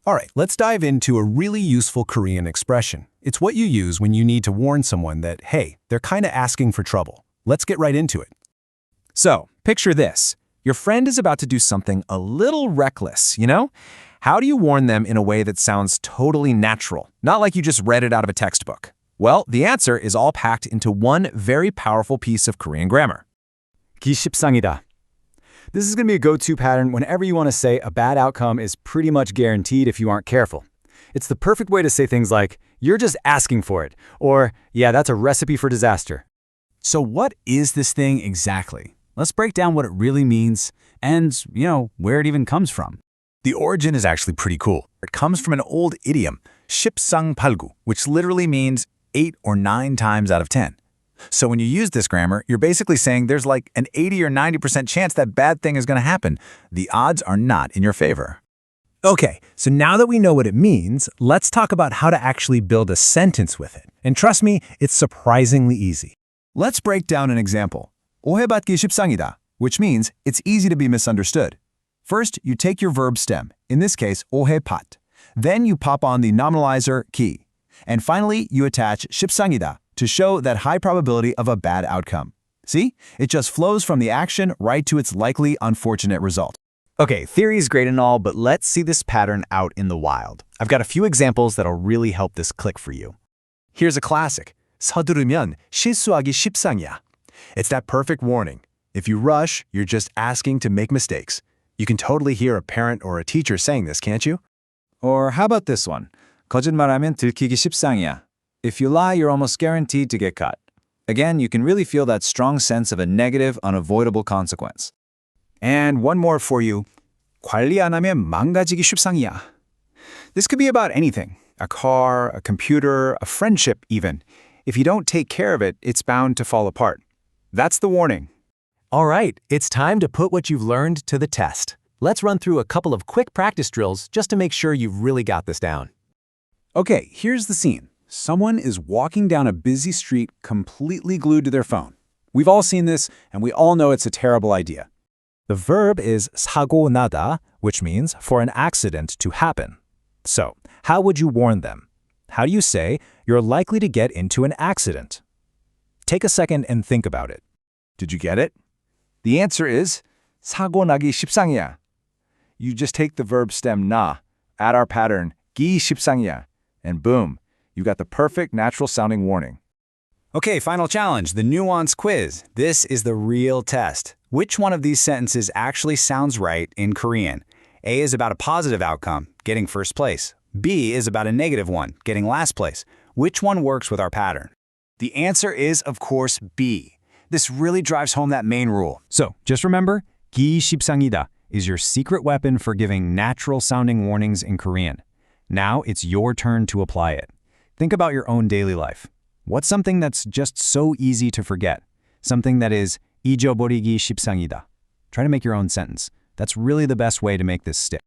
All right, let's dive into a really useful Korean expression. It's what you use when you need to warn someone that, hey, they're kind of asking for trouble. Let's get right into it. So, picture this. Your friend is about to do something a little reckless, you know? How do you warn them in a way that sounds totally natural, not like you just read it out of a textbook? Well, the answer is all packed into one very powerful piece of Korean grammar. 십상이다. This is going to be a go-to pattern whenever you want to say a bad outcome is pretty much guaranteed if you aren't careful. It's the perfect way to say things like, you're just asking for it, or, yeah, that's a recipe for disaster. So what is this thing exactly? Let's break down what it really means and, where it even comes from. The origin is actually pretty cool. It comes from an old idiom, 십상팔구, which literally means 8 or 9 times out of 10. So when you use this grammar, you're basically saying there's like an 80 or 90% chance that bad thing is going to happen. The odds are not in your favor. Okay, so now that we know what it means, let's talk about how to actually build a sentence with it. And trust me, it's surprisingly easy. Let's break down an example. 오해받기 십상이다, which means it's easy to be misunderstood. First, you take your verb stem, in this case, 오해받. Then you pop on the nominalizer 기. And finally, you attach 십상이다 to show that high probability of a bad outcome. See? It just flows from the action right to its likely unfortunate result. Okay, theory is great and all, but let's see this pattern out in the wild. I've got a few examples that'll really help this click for you. Here's a classic. 서두르면 실수하기 십상이야. It's that perfect warning. If you rush, you're just asking to make mistakes. You can totally hear a parent or a teacher saying this, can't you? Or how about this one? 거짓말하면 들키기 십상이야. If you lie, you're almost guaranteed to get caught. Again, you can really feel that strong sense of a negative, unavoidable consequence. And one more for you. 관리 안 하면 망가지기 십상이야. This could be about anything. A car, a computer, a friendship even. If you don't take care of it, it's bound to fall apart. That's the warning. All right, it's time to put what you've learned to the test. Let's run through a couple of quick practice drills just to make sure you've really got this down. Okay, here's the scene. Someone is walking down a busy street completely glued to their phone. We've all seen this, and we all know it's a terrible idea. The verb is 사고 나다, which means for an accident to happen. So, how would you warn them? How do you say you're likely to get into an accident? Take a second and think about it. Did you get it? The answer is 사고 나기 십상이야. You just take the verb stem 나, add our pattern 기 십상이야, and boom, you got the perfect natural-sounding warning. Okay, final challenge, the nuance quiz. This is the real test. Which one of these sentences actually sounds right in Korean? A is about a positive outcome, getting first place. B is about a negative one, getting last place. Which one works with our pattern? The answer is, of course, B. This really drives home that main rule. So, just remember, 기 십상이다 is your secret weapon for giving natural-sounding warnings in Korean. Now it's your turn to apply it. Think about your own daily life. What's something that's just so easy to forget? Something that is 잊어버리기 십상이다. Try to make your own sentence. That's really the best way to make this stick.